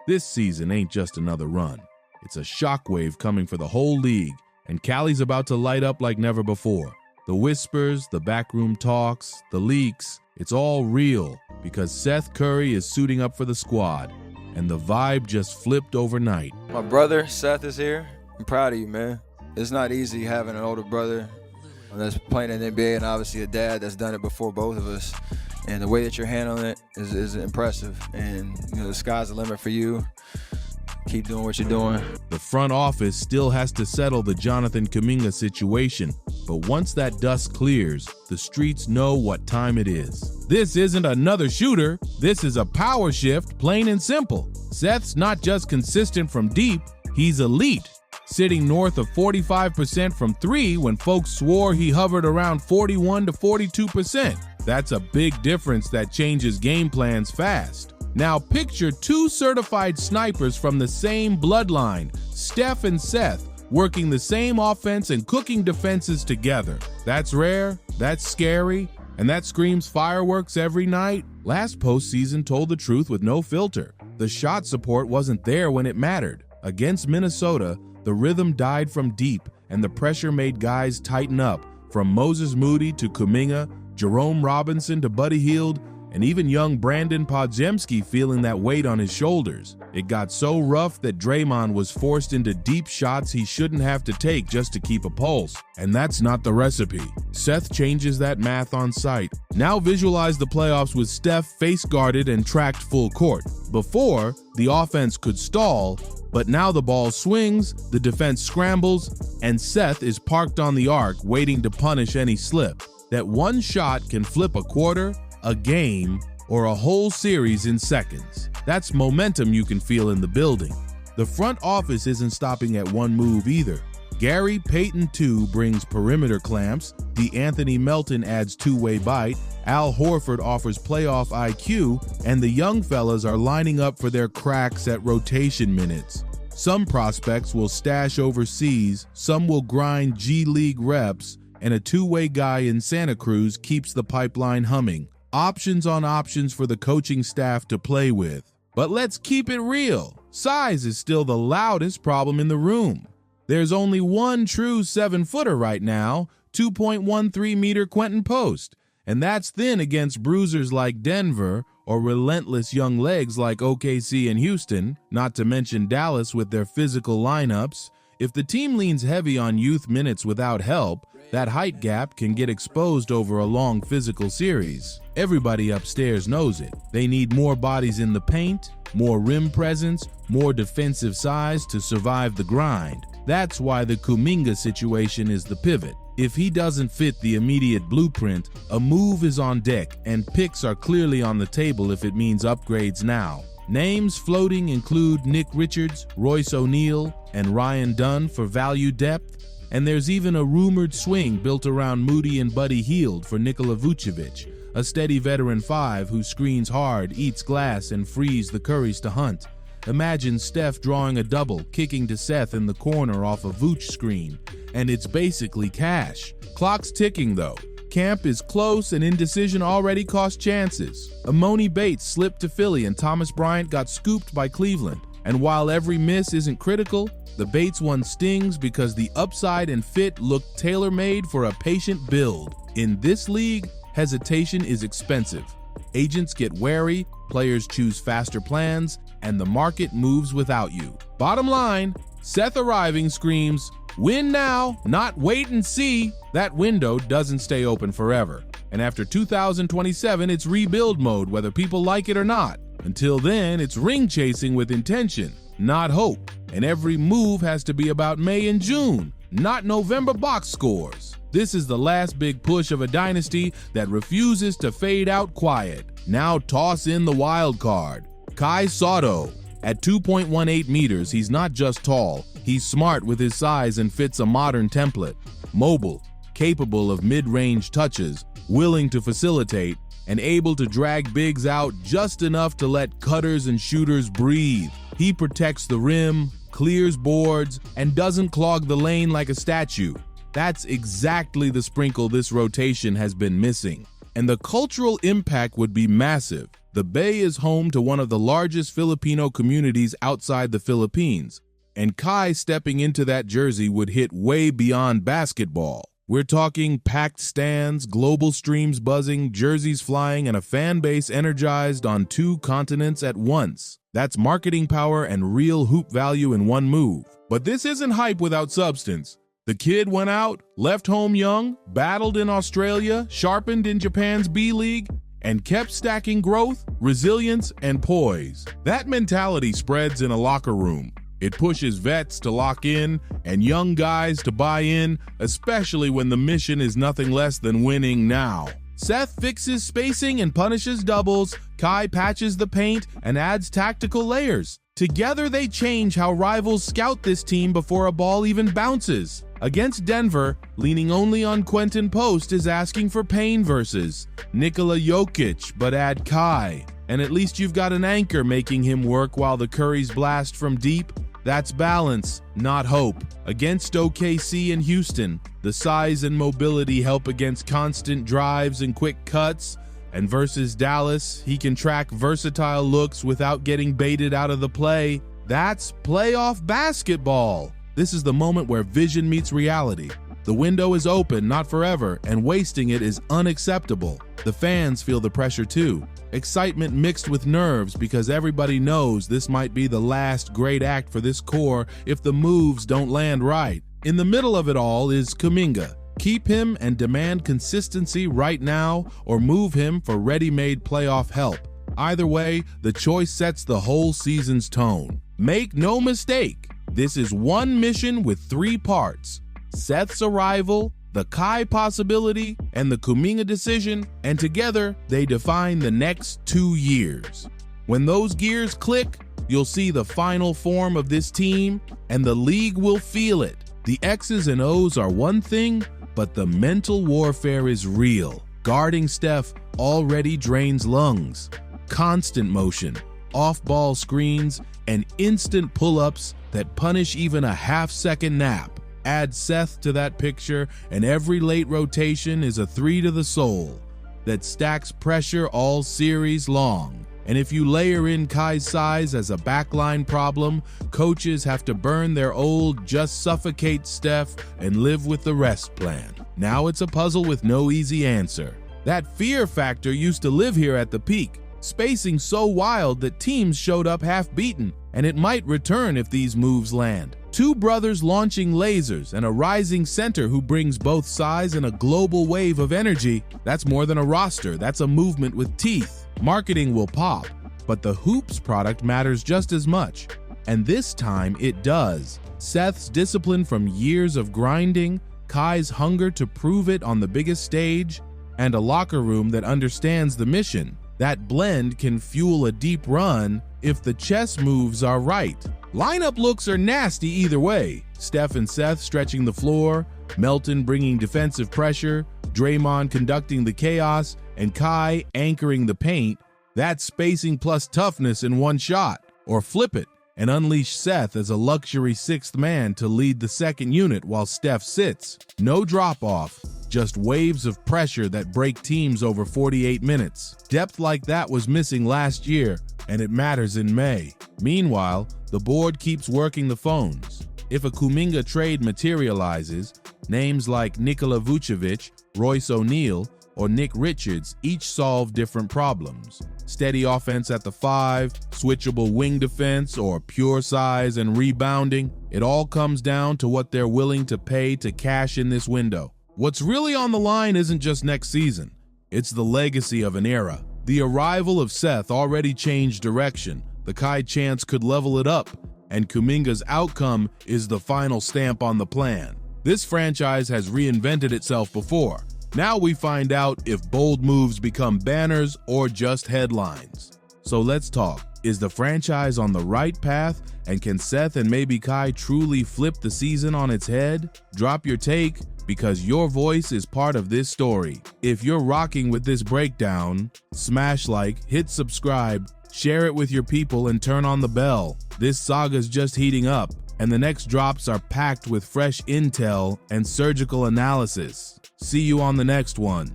This season ain't just another run. It's a shockwave coming for the whole league, and Cali's about to light up like never before. The whispers, the backroom talks, the leaks, it's all real because Seth Curry is suiting up for the squad, and the vibe just flipped overnight. My brother, Seth, is here. I'm proud of you, man. It's not easy having an older brother that's playing in the NBA and obviously a dad that's done it before both of us. And the way that you're handling it is impressive. And, the sky's the limit for you. Keep doing what you're doing. The front office still has to settle the Jonathan Kuminga situation, but once that dust clears, the streets know what time it is. This isn't another shooter. This is a power shift, plain and simple. Seth's not just consistent from deep, he's elite, sitting north of 45% from three when folks swore he hovered around 41 to 42%. That's a big difference that changes game plans fast. Now picture two certified snipers from the same bloodline, Steph and Seth, working the same offense and cooking defenses together. That's rare, that's scary, and that screams fireworks every night. Last postseason told the truth with no filter. The shot support wasn't there when it mattered. Against Minnesota, the rhythm died from deep, and the pressure made guys tighten up, from Moses Moody to Kuminga, Jerome Robinson to Buddy Hield, and even young Brandon Podziemski feeling that weight on his shoulders. It got so rough that Draymond was forced into deep shots he shouldn't have to take just to keep a pulse. And that's not the recipe. Seth changes that math on sight. Now visualize the playoffs with Steph face-guarded and tracked full court. Before, the offense could stall, but now the ball swings, the defense scrambles, and Seth is parked on the arc waiting to punish any slip. That one shot can flip a quarter, a game, or a whole series in seconds. That's momentum you can feel in the building. The front office isn't stopping at one move either. Gary Payton II brings perimeter clamps, DeAnthony Melton adds two-way bite, Al Horford offers playoff IQ, and the young fellas are lining up for their cracks at rotation minutes. Some prospects will stash overseas, some will grind G League reps, and a two-way guy in Santa Cruz keeps the pipeline humming. Options on options for the coaching staff to play with. But let's keep it real. Size is still the loudest problem in the room. There's only one true 7-footer right now, 2.13-meter Quentin Post, and that's thin against bruisers like Denver or relentless young legs like OKC and Houston, not to mention Dallas with their physical lineups. If the team leans heavy on youth minutes without help, that height gap can get exposed over a long physical series. Everybody upstairs knows it. They need more bodies in the paint, more rim presence, more defensive size to survive the grind. That's why the Kuminga situation is the pivot. If he doesn't fit the immediate blueprint, a move is on deck and picks are clearly on the table if it means upgrades now. Names floating include Nick Richards, Royce O'Neal, and Ryan Dunn for value depth, and there's even a rumored swing built around Moody and Buddy Hield for Nikola Vucevic, a steady veteran 5 who screens hard, eats glass, and frees the Currys to hunt. Imagine Steph drawing a double, kicking to Seth in the corner off a Vooch screen, and it's basically cash. Clock's ticking though. Camp is close and indecision already cost chances. Amoni Bates slipped to Philly and Thomas Bryant got scooped by Cleveland. And while every miss isn't critical, the Bates one stings because the upside and fit look tailor-made for a patient build. In this league, hesitation is expensive. Agents get wary, players choose faster plans, and the market moves without you. Bottom line, Seth arriving screams, win now, not wait and see. That window doesn't stay open forever. And after 2027, it's rebuild mode whether people like it or not. Until then, it's ring chasing with intention, not hope. And every move has to be about May and June, not November box scores. This is the last big push of a dynasty that refuses to fade out quiet. Now toss in the wild card. Kai Sotto. At 2.18 meters, he's not just tall, he's smart with his size and fits a modern template. Mobile, capable of mid-range touches, willing to facilitate, and able to drag bigs out just enough to let cutters and shooters breathe. He protects the rim, clears boards, and doesn't clog the lane like a statue. That's exactly the sprinkle this rotation has been missing. And the cultural impact would be massive. The Bay is home to one of the largest Filipino communities outside the Philippines, and Kai stepping into that jersey would hit way beyond basketball. We're talking packed stands, global streams buzzing, jerseys flying, and a fan base energized on 2 continents at once. That's marketing power and real hoop value in one move. But this isn't hype without substance. The kid went out, left home young, battled in Australia, sharpened in Japan's B-League, and kept stacking growth, resilience, and poise. That mentality spreads in a locker room. It pushes vets to lock in and young guys to buy in, especially when the mission is nothing less than winning now. Seth fixes spacing and punishes doubles, Kai patches the paint and adds tactical layers. Together they change how rivals scout this team before a ball even bounces. Against Denver, leaning only on Quentin Post is asking for pain versus Nikola Jokic, but add Kai. And at least you've got an anchor making him work while the Currys blast from deep. That's balance, not hope. Against OKC and Houston, the size and mobility help against constant drives and quick cuts. And versus Dallas, he can track versatile looks without getting baited out of the play. That's playoff basketball. This is the moment where vision meets reality. The window is open, not forever, and wasting it is unacceptable. The fans feel the pressure too. Excitement mixed with nerves because everybody knows this might be the last great act for this core if the moves don't land right. In the middle of it all is Kuminga. Keep him and demand consistency right now or move him for ready-made playoff help. Either way, the choice sets the whole season's tone. Make no mistake, this is one mission with 3 parts. Seth's arrival, the Kai possibility, and the Kuminga decision, and together they define the next 2 years. When those gears click, you'll see the final form of this team, and the league will feel it. The X's and O's are one thing, but the mental warfare is real. Guarding Steph already drains lungs. Constant motion, off-ball screens, and instant pull-ups that punish even a half-second nap. Add Seth to that picture, and every late rotation is a 3 to the soul that stacks pressure all series long. And if you layer in Kai's size as a backline problem, coaches have to burn their old just suffocate Steph and live with the rest plan. Now it's a puzzle with no easy answer. That fear factor used to live here at the peak, spacing so wild that teams showed up half-beaten, and it might return if these moves land. 2 brothers launching lasers and a rising center who brings both size and a global wave of energy. That's more than a roster, that's a movement with teeth. Marketing will pop, but the hoops product matters just as much. And this time it does. Seth's discipline from years of grinding, Kai's hunger to prove it on the biggest stage, and a locker room that understands the mission. That blend can fuel a deep run if the chess moves are right. Lineup looks are nasty either way. Steph and Seth stretching the floor, Melton bringing defensive pressure, Draymond conducting the chaos, and Kai anchoring the paint. That's spacing plus toughness in one shot. Or flip it and unleash Seth as a luxury 6th man to lead the second unit while Steph sits. No drop-off, just waves of pressure that break teams over 48 minutes. Depth like that was missing last year, and it matters in May. Meanwhile, the board keeps working the phones. If a Kuminga trade materializes, names like Nikola Vucevic, Royce O'Neal, or Nick Richards each solve different problems. Steady offense at the 5, switchable wing defense, or pure size and rebounding. It all comes down to what they're willing to pay to cash in this window. What's really on the line isn't just next season. It's the legacy of an era. The arrival of Seth already changed direction. The Kai chance could level it up, and Kuminga's outcome is the final stamp on the plan. This franchise has reinvented itself before. Now we find out if bold moves become banners or just headlines. So let's talk. Is the franchise on the right path, and can Seth and maybe Kai truly flip the season on its head? Drop your take, because your voice is part of this story. If you're rocking with this breakdown, smash like, hit subscribe, share it with your people, and turn on the bell. This saga's just heating up, and the next drops are packed with fresh intel and surgical analysis. See you on the next one.